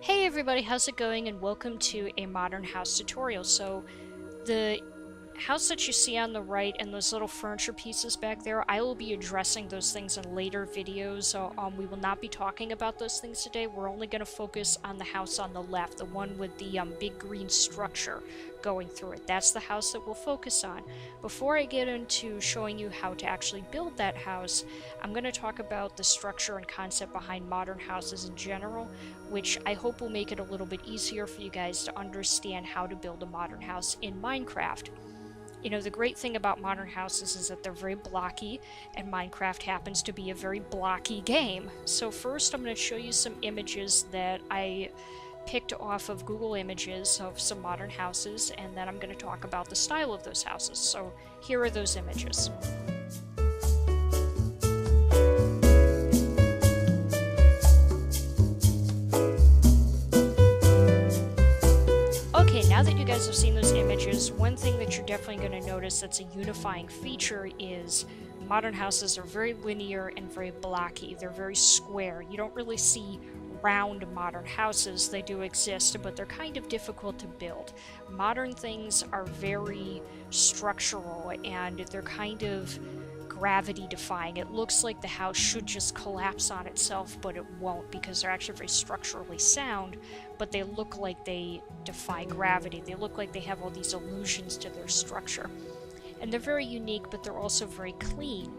Hey everybody, how's it going? And welcome to a modern house tutorial. So the house that you see on the right and those little furniture pieces back there, I will be addressing those things in later videos. So we will not be talking about those things today. We're only going to focus on the house on the left, the one with the big green structure going through it. That's the house that we'll focus on. Before I get into showing you how to actually build that house, I'm going to talk about the structure and concept behind modern houses in general, which I hope will make it a little bit easier for you guys to understand how to build a modern house in Minecraft. You know, the great thing about modern houses is that they're very blocky, and Minecraft happens to be a very blocky game. So first I'm going to show you some images that I picked off of Google Images of some modern houses, and then I'm going to talk about the style of those houses. So here are those images. Okay, now that you guys have seen those images, one thing that you're definitely going to notice that's a unifying feature is modern houses are very linear and very blocky. They're very square. You don't really see round modern houses. They do exist, but they're kind of difficult to build. Modern things are very structural and they're kind of gravity defying. It looks like the house should just collapse on itself, but it won't because they're actually very structurally sound, but they look like they defy gravity. They look like they have all these illusions to their structure. And they're very unique, but they're also very clean.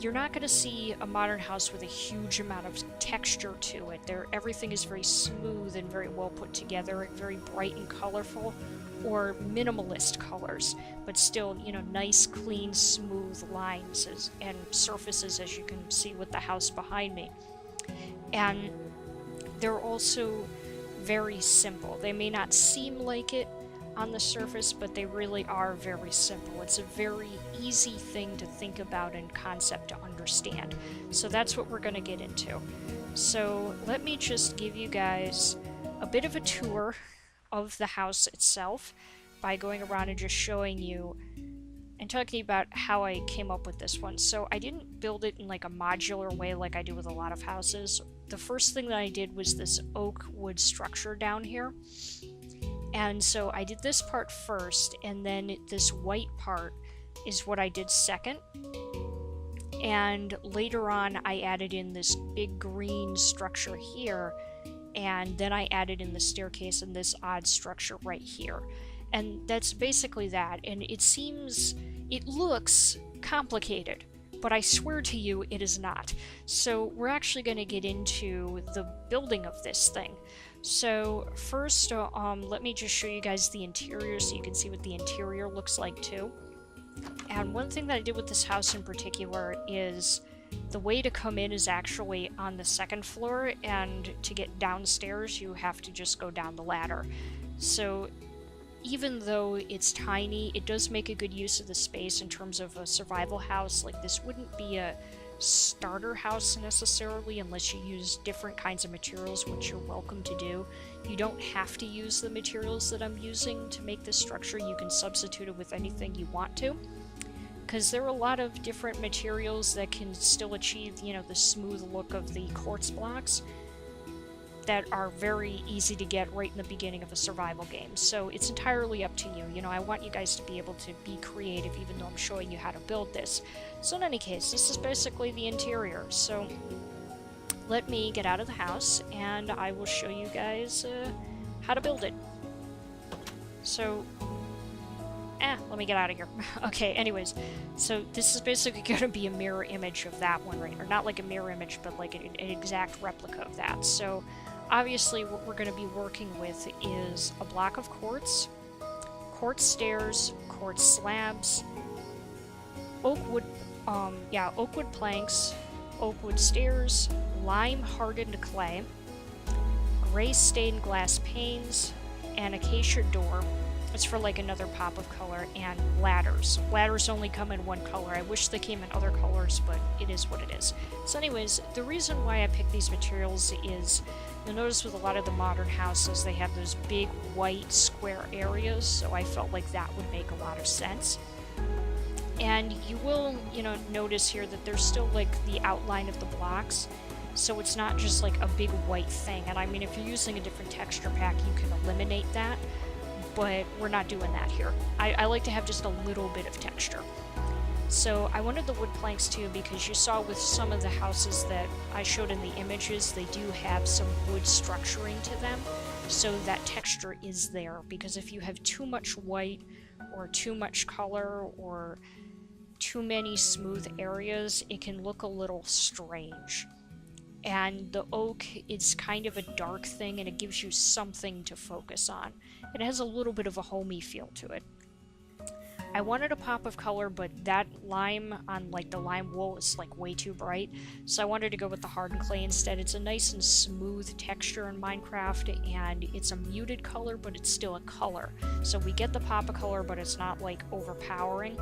You're not going to see a modern house with a huge amount of texture to it. Everything is very smooth and very well put together, very bright and colorful, or minimalist colors, but still, you know, nice, clean, smooth lines and surfaces, as you can see with the house behind me. And they're also very simple. They may not seem like it on the surface, but they really are very simple. It's a very easy thing to think about and concept to understand. So that's what we're going to get into. So let me just give you guys a bit of a tour of the house itself by going around and just showing you and talking about how I came up with this one. So I didn't build it in like a modular way like I do with a lot of houses. The first thing that I did was this oak wood structure down here. And so I did this part first, and then this white part is what I did second. And later on I added in this big green structure here, and then I added in the staircase and this odd structure right here. And that's basically that. And it looks complicated, but I swear to you it is not. So we're actually going to get into the building of this thing. So first, let me just show you guys the interior so you can see what the interior looks like too. And one thing that I did with this house in particular is the way to come in is actually on the second floor, and to get downstairs you have to just go down the ladder. So even though it's tiny, it does make a good use of the space in terms of a survival house. Like, this wouldn't be a starter house necessarily unless you use different kinds of materials, which you're welcome to do. You don't have to use the materials that I'm using to make this structure. You can substitute it with anything you want to, because there are a lot of different materials that can still achieve, you know, the smooth look of the quartz blocks that are very easy to get right in the beginning of a survival game. So it's entirely up to you. You know, I want you guys to be able to be creative even though I'm showing you how to build this. So in any case, this is basically the interior. So let me get out of the house and I will show you guys how to build it. So let me get out of here. Okay, anyways, so this is basically going to be a mirror image of that one, right? Or not like a mirror image, but like an exact replica of that. So obviously what we're going to be working with is a block of quartz, quartz stairs, quartz slabs, oak wood planks, oak wood stairs, lime hardened clay, gray stained glass panes, an acacia door. It's for like another pop of color, and ladders. Ladders only come in one color. I wish they came in other colors, but it is what it is. So anyways, the reason why I picked these materials is, you'll notice with a lot of the modern houses, they have those big white square areas, so I felt like that would make a lot of sense. And you will, you know, notice here that there's still like the outline of the blocks. so it's not just like a big white thing. And I mean, if you're using a different texture pack, you can eliminate that, but we're not doing that here. I like to have just a little bit of texture. So I wanted the wood planks too, because you saw with some of the houses that I showed in the images, they do have some wood structuring to them, so that texture is there. Because if you have too much white or too much color or too many smooth areas, it can look a little strange. And the oak is kind of a dark thing, and it gives you something to focus on. It has a little bit of a homey feel to it. I wanted a pop of color, but that lime on like the lime wool is like way too bright, so I wanted to go with the hardened clay instead. It's a nice and smooth texture in Minecraft, and it's a muted color, but it's still a color. So we get the pop of color, but it's not like overpowering.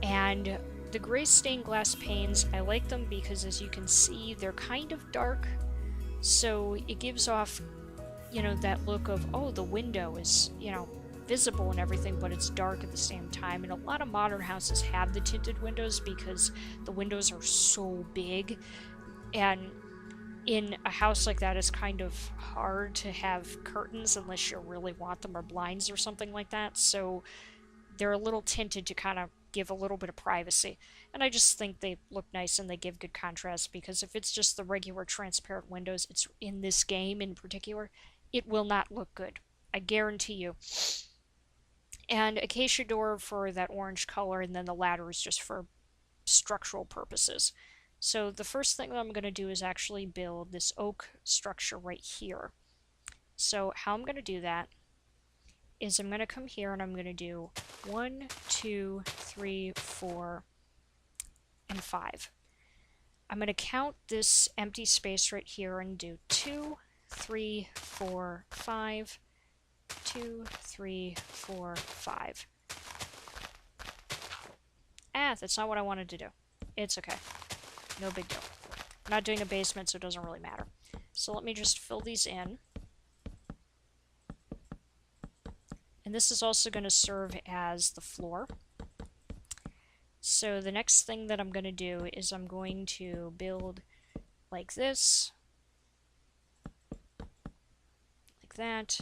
And the gray stained glass panes, I like them because, as you can see, they're kind of dark, so it gives off, you know, that look of, oh, the window is, you know, visible and everything, but it's dark at the same time. And a lot of modern houses have the tinted windows because the windows are so big, and in a house like that it's kind of hard to have curtains unless you really want them, or blinds or something like that, so they're a little tinted to kind of give a little bit of privacy. And I just think they look nice and they give good contrast, because if it's just the regular transparent windows, it's in this game in particular, it will not look good, I guarantee you. And acacia door for that orange color, and then the ladder is just for structural purposes. So the first thing that I'm going to do is actually build this oak structure right here. So how I'm going to do that is I'm going to come here and I'm going to do 1, 2, 3, 4, and 5. I'm going to count this empty space right here and do 2, 3, 4, 5, 2, 3, 4, 5. That's not what I wanted to do. It's okay. No big deal. I'm not doing a basement, so it doesn't really matter. So let me just fill these in. And this is also going to serve as the floor. So the next thing that I'm going to do is I'm going to build like this, like that,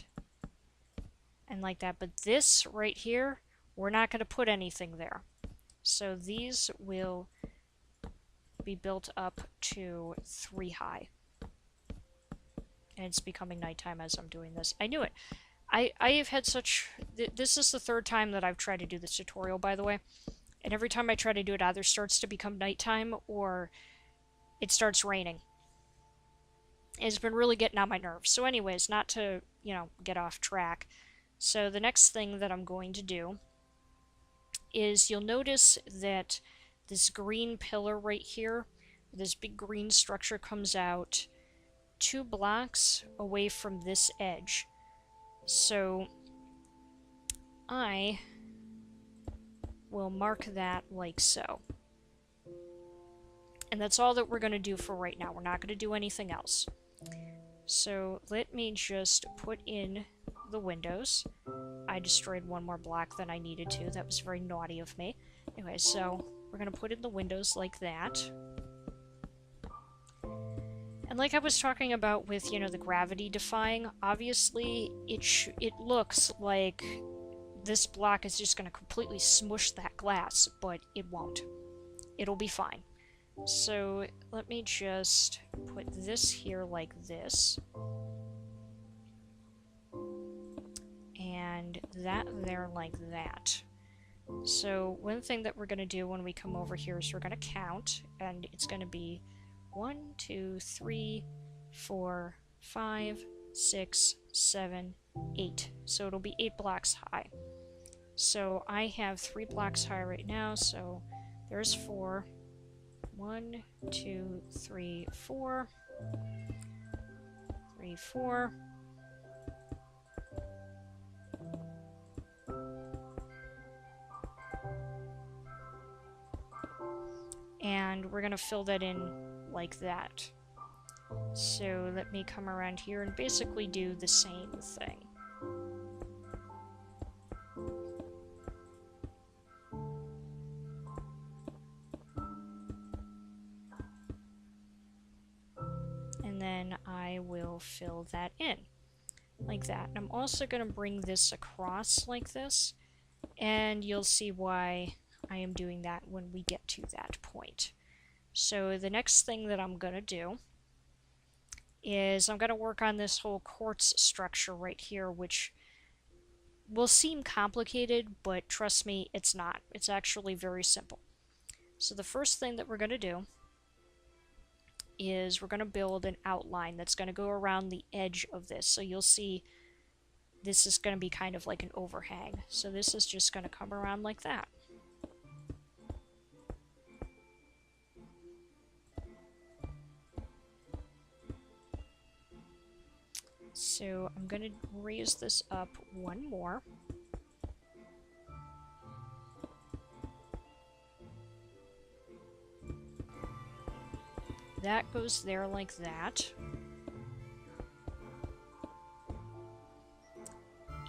and like that. But this right here, we're not going to put anything there. So these will be built up to 3 high. And it's becoming nighttime as I'm doing this. I knew it. I have had such... This is the 3rd time that I've tried to do this tutorial, by the way. And every time I try to do it, either starts to become nighttime or it starts raining. It's been really getting on my nerves. So anyways, not to, you know, get off track. So the next thing that I'm going to do is you'll notice that this green pillar right here, this big green structure, comes out 2 blocks away from this edge. So I will mark that like so. And that's all that we're going to do for right now. We're not going to do anything else. So let me just put in the windows. I destroyed 1 more block than I needed to. That was very naughty of me. Anyway, so we're going to put in the windows like that. And like I was talking about with, you know, the gravity defying, obviously it looks like this block is just going to completely smush that glass, but it won't. It'll be fine. So let me just put this here like this. And that there like that. So one thing that we're going to do when we come over here is we're going to count, and it's going to be 1, 2, 3, 4, 5, 6, 7, 8. So it'll be 8 blocks high. So I have 3 blocks high right now, so there's 4. 1, 2, 3, 4. 3, 4. And we're gonna fill that in like that. So let me come around here and basically do the same thing. go fill that in like that. And I'm also going to bring this across like this, and you'll see why I am doing that when we get to that point. So the next thing that I'm going to do is I'm going to work on this whole quartz structure right here, which will seem complicated, but trust me, it's not. It's actually very simple. So the first thing that we're going to do is we're going to build an outline that's going to go around the edge of this. So you'll see this is going to be kind of like an overhang. So this is just going to come around like that. So I'm going to raise this up one more. That goes there like that.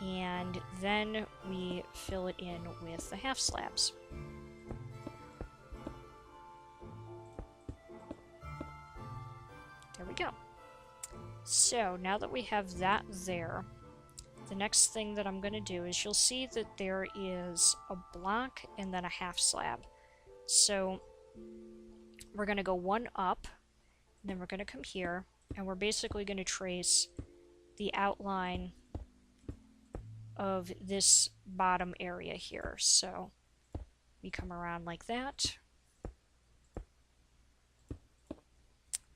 And then we fill it in with the half slabs. There we go. So now that we have that there, the next thing that I'm going to do is you'll see that there is a block and then a half slab. So we're going to go one up, and then we're going to come here, and we're basically going to trace the outline of this bottom area here. So we come around like that,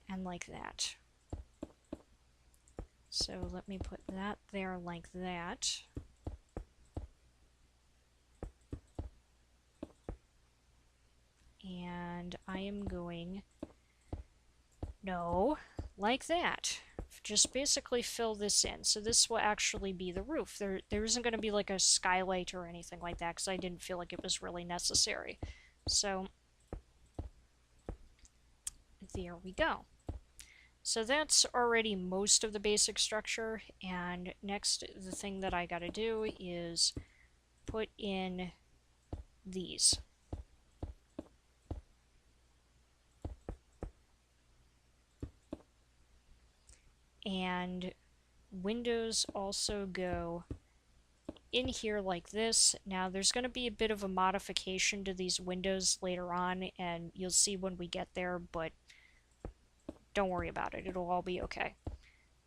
and like that. So let me put that there like that. And I am going, no, like that. Just basically fill this in. So this will actually be the roof. There isn't going to be like a skylight or anything like that because I didn't feel like it was really necessary. So there we go. So that's already most of the basic structure, and next the thing that I gotta do is put in these. And windows also go in here like this. Now there's going to be a bit of a modification to these windows later on, and you'll see when we get there, but don't worry about it. It'll all be okay.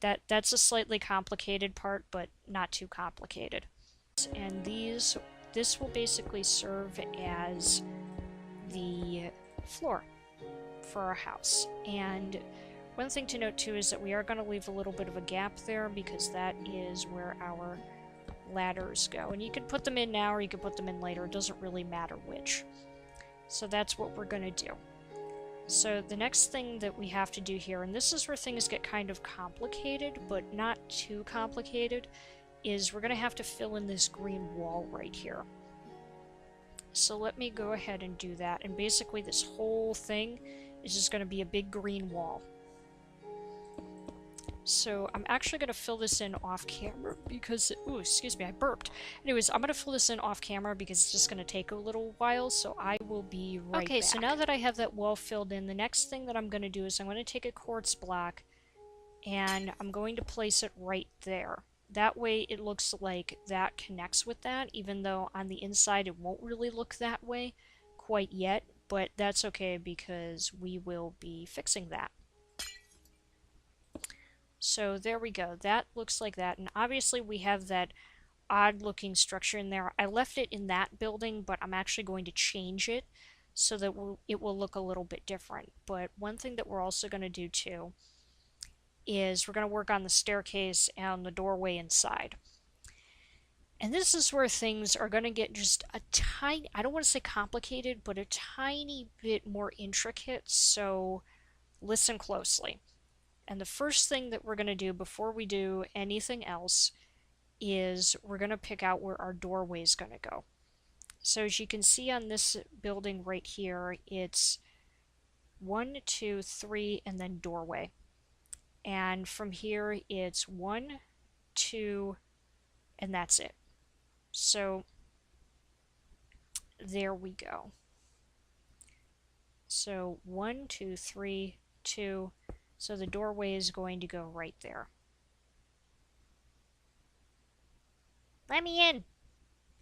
That's a slightly complicated part, but not too complicated. And this will basically serve as the floor for our house. And one thing to note too is that we are going to leave a little bit of a gap there because that is where our ladders go. And you can put them in now or you can put them in later. It doesn't really matter which. So that's what we're going to do. So the next thing that we have to do here, and this is where things get kind of complicated, but not too complicated, is we're going to have to fill in this green wall right here. So let me go ahead and do that. And basically this whole thing is just going to be a big green wall. So I'm actually going to fill this in off camera because, ooh, excuse me, I burped. Anyways, I'm going to fill this in off camera because it's just going to take a little while, so I will be right back. Okay, so now that I have that wall filled in, the next thing that I'm going to do is I'm going to take a quartz block and I'm going to place it right there. That way it looks like that connects with that, even though on the inside it won't really look that way quite yet, but that's okay because we will be fixing that. So there we go. That looks like that. And obviously we have that odd looking structure in there. I left it in that building, but I'm actually going to change it so that it will look a little bit different. But one thing that we're also going to do too is we're going to work on the staircase and the doorway inside. And this is where things are going to get just a tiny, I don't want to say complicated, but a tiny bit more intricate. So listen closely. And the first thing that we're going to do before we do anything else is we're going to pick out where our doorway is going to go. So as you can see on this building right here, it's 1, 2, 3, and then doorway. And from here, it's 1, 2, and that's it. So there we go. So 1, 2, 3, 2. So the doorway is going to go right there. Let me in!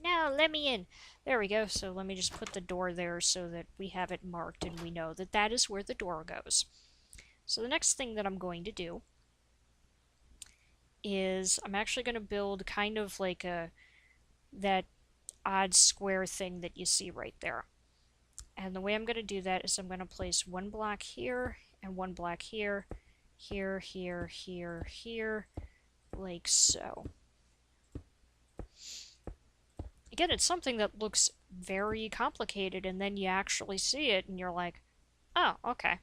No, let me in! There we go. So let me just put the door there so that we have it marked and we know that that is where the door goes. So the next thing that I'm going to do is I'm actually going to build kind of like that odd square thing that you see right there. And the way I'm going to do that is I'm going to place one block here and one block here, here, here, here, here, like so. Again, it's something that looks very complicated, and then you actually see it and you're like, oh, okay.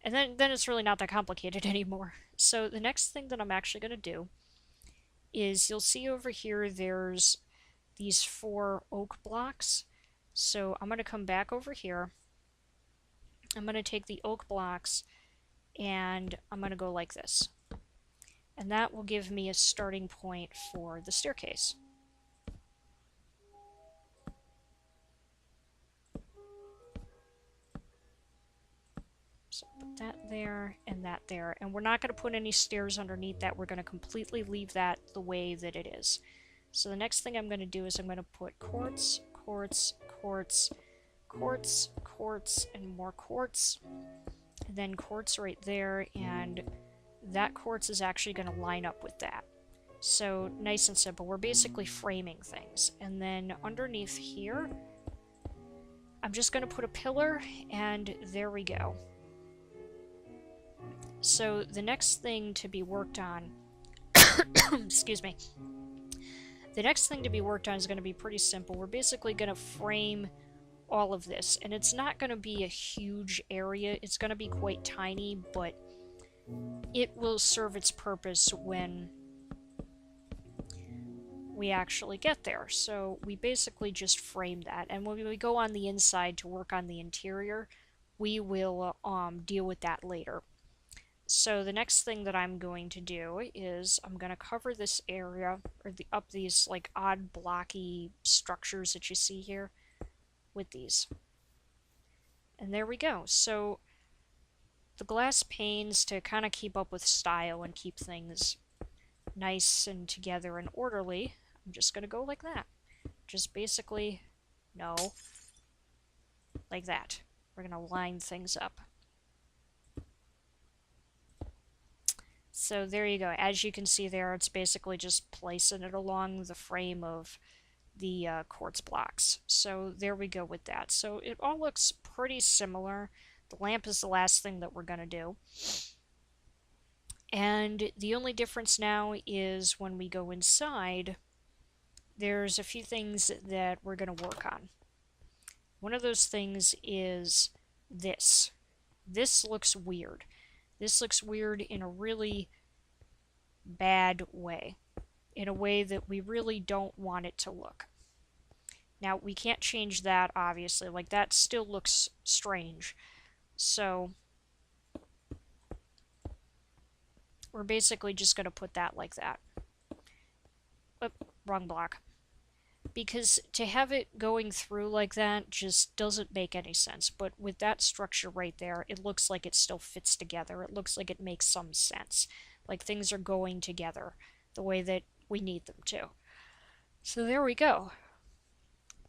And then it's really not that complicated anymore. So the next thing that I'm actually going to do is you'll see over here there's these 4 oak blocks. So I'm going to come back over here. I'm going to take the oak blocks and I'm going to go like this. And that will give me a starting point for the staircase. So put that there and that there. And we're not going to put any stairs underneath that. We're going to completely leave that the way that it is. So the next thing I'm going to do is I'm going to put quartz, quartz, quartz, quartz, quartz, and more quartz. And then quartz right there, and that quartz is actually going to line up with that. So nice and simple. We're basically framing things. And then underneath here, I'm just going to put a pillar, and there we go. So the next thing to be worked on, excuse me, the next thing to be worked on is going to be pretty simple. We're basically going to frame all of this, and it's not going to be a huge area. It's going to be quite tiny, but it will serve its purpose when we actually get there. So we basically just frame that, and when we go on the inside to work on the interior, we will deal with that later. So the next thing that I'm going to do is I'm going to cover this area, or up these like odd blocky structures that you see here with these. And there we go. So the glass panes, to kind of keep up with style and keep things nice and together and orderly, I'm just going to go like that. Just basically, no, like that. We're going to line things up. So there you go. As you can see there, it's basically just placing it along the frame of the quartz blocks. So there we go with that. So it all looks pretty similar. The lamp is the last thing that we're going to do. And the only difference now is when we go inside, there's a few things that we're going to work on. One of those things is this. This looks weird. This looks weird in a really bad way. In a way that we really don't want it to look. Now, we can't change that, obviously. Like, that still looks strange. So we're basically just going to put that like that. Oop, wrong block. Because to have it going through like that just doesn't make any sense. But with that structure right there, it looks like it still fits together. It looks like it makes some sense. Like things are going together the way that we need them to. So there we go.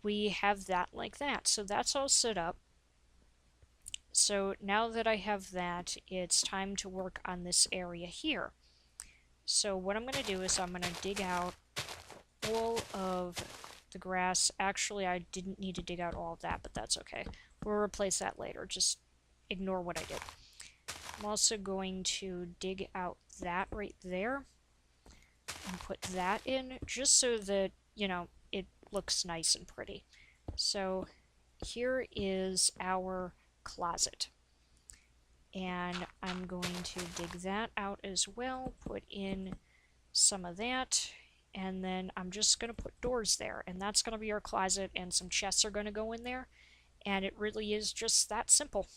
We have that like that. So that's all set up. So now that I have that, it's time to work on this area here. So what I'm going to do is I'm going to dig out all of the grass. Actually, I didn't need to dig out all of that, but that's okay. We'll replace that later. Just ignore what I did. I'm also going to dig out that right there and put that in just so that, you know, it looks nice and pretty. So here is our closet. And I'm going to dig that out as well, put in some of that, and then I'm just going to put doors there, and that's going to be our closet, and some chests are going to go in there, and it really is just that simple.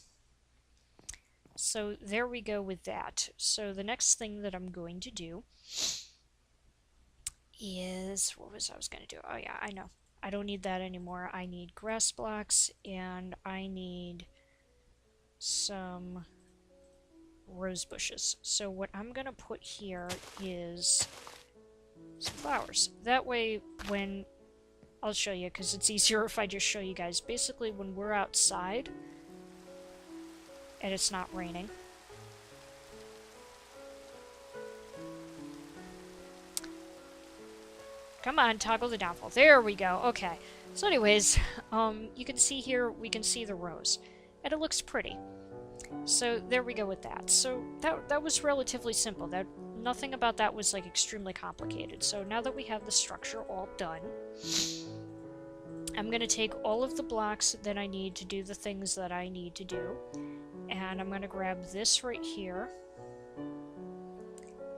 So there we go with that. So the next thing that I'm going to do is, what was I was going to do? Oh yeah, I know. I don't need that anymore. I need grass blocks, and I need some rose bushes. So what I'm going to put here is some flowers. That way, when... I'll show you, because it's easier if I just show you guys. Basically, when we're outside, and it's not raining, come on, toggle the downfall. There we go. Okay. So anyways, you can see here, we can see the rose. And it looks pretty. So there we go with that. So that was relatively simple. Nothing about that was like extremely complicated. So now that we have the structure all done, I'm going to take all of the blocks that I need to do the things that I need to do. And I'm going to grab this right here.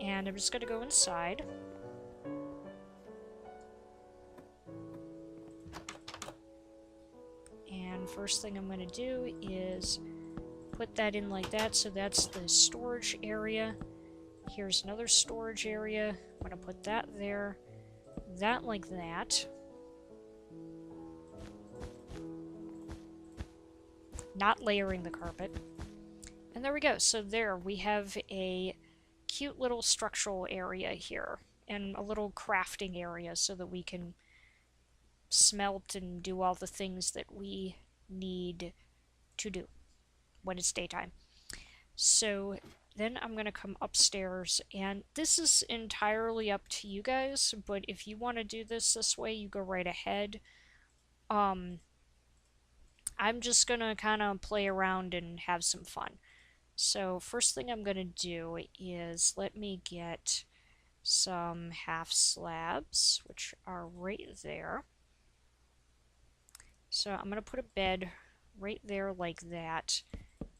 And I'm just going to go inside. And first thing I'm going to do is put that in like that. So that's the storage area. Here's another storage area. I'm going to put that there. That like that. Not layering the carpet. And there we go. So there we have a cute little structural area here. And a little crafting area so that we can smelt and do all the things that we need to do when it's daytime. So then I'm going to come upstairs, and this is entirely up to you guys, but if you want to do this way, you go right ahead. I'm just going to kind of play around and have some fun. So first thing I'm going to do is let me get some half slabs, which are right there. So I'm going to put a bed right there like that.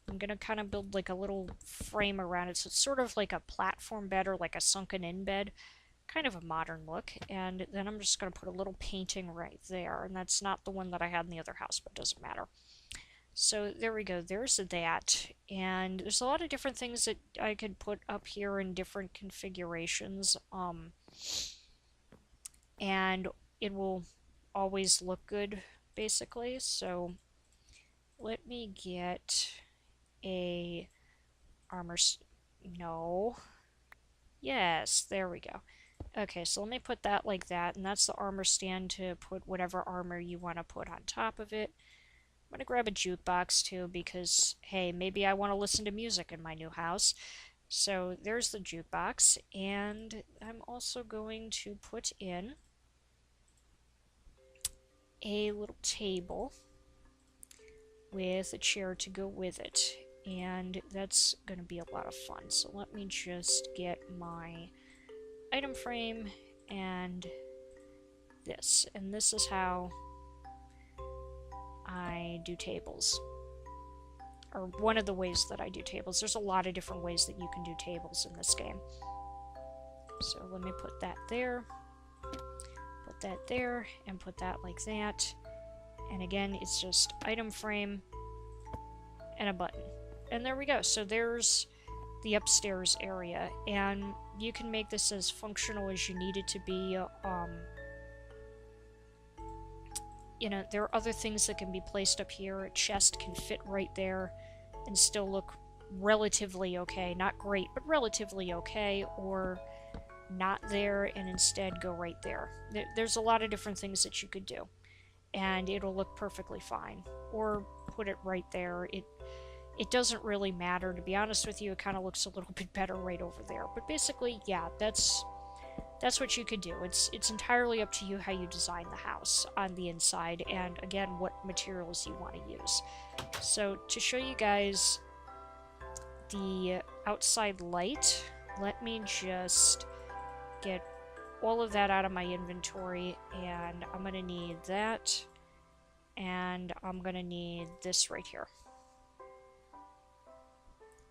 I'm going to kind of build like a little frame around it. So it's sort of like a platform bed or like a sunken in bed. Kind of a modern look. And then I'm just going to put a little painting right there. And that's not the one that I had in the other house, but it doesn't matter. So there we go. There's that. And there's a lot of different things that I could put up here in different configurations. And it will always look good, basically. So let me get a armor... No. Yes, there we go. Okay, so let me put that like that, and that's the armor stand to put whatever armor you want to put on top of it. I'm going to grab a jukebox too because, hey, maybe I want to listen to music in my new house. So there's the jukebox, and I'm also going to put in a little table with a chair to go with it. And that's going to be a lot of fun. So let me just get my item frame and this. And this is how I do tables. Or one of the ways that I do tables. There's a lot of different ways that you can do tables in this game. So let me put that there. Put that there. And put that like that. And again, it's just item frame and a button. And there we go. So there's the upstairs area, and you can make this as functional as you need it to be. You know, there are other things that can be placed up here. A chest can fit right there and still look relatively okay. Not great, but relatively okay. Or not there and instead go right there. There's a lot of different things that you could do, and it'll look perfectly fine. Or put it right there. It doesn't really matter. To be honest with you, it kind of looks a little bit better right over there. But basically, yeah, that's what you could do. It's entirely up to you how you design the house on the inside, and again, what materials you want to use. So to show you guys the outside light, let me just get all of that out of my inventory, and I'm going to need that, and I'm going to need this right here.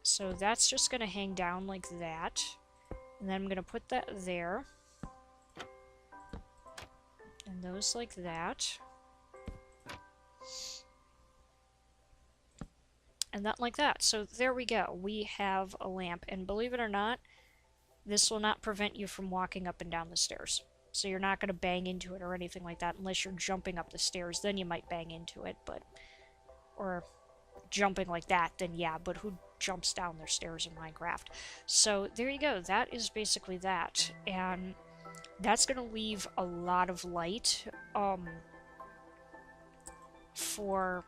So that's just going to hang down like that. And then I'm going to put that there. And those like that. And that like that. So there we go. We have a lamp. And believe it or not, this will not prevent you from walking up and down the stairs. So you're not going to bang into it or anything like that unless you're jumping up the stairs. Then you might bang into it, but... Or jumping like that, then yeah, but who jumps down their stairs in Minecraft? So there you go. That is basically that. And That's going to leave a lot of light for,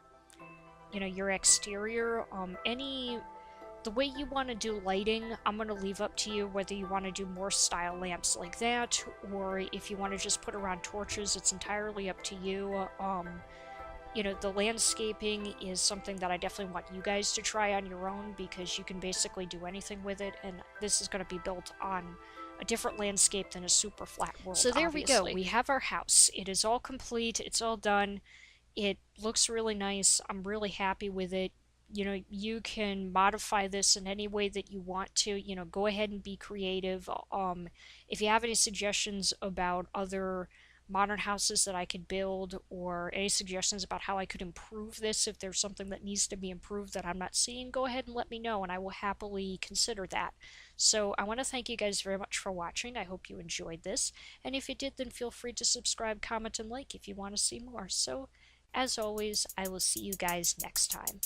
you know, your exterior. The way you want to do lighting, I'm going to leave up to you, whether you want to do more style lamps like that, or if you want to just put around torches, it's entirely up to you. You know, the landscaping is something that I definitely want you guys to try on your own, because you can basically do anything with it, and this is going to be built on a different landscape than a super flat world. So there obviously. We go. We have our house. It is all complete. It's all done. It looks really nice. I'm really happy with it. You know, you can modify this in any way that you want to. You know, go ahead and be creative. If you have any suggestions about other modern houses that I could build, or any suggestions about how I could improve this, if there's something that needs to be improved that I'm not seeing, go ahead and let me know, and I will happily consider that. So I want to thank you guys very much for watching. I hope you enjoyed this, and if you did, then feel free to subscribe, comment, and like if you want to see more. So as always, I will see you guys next time.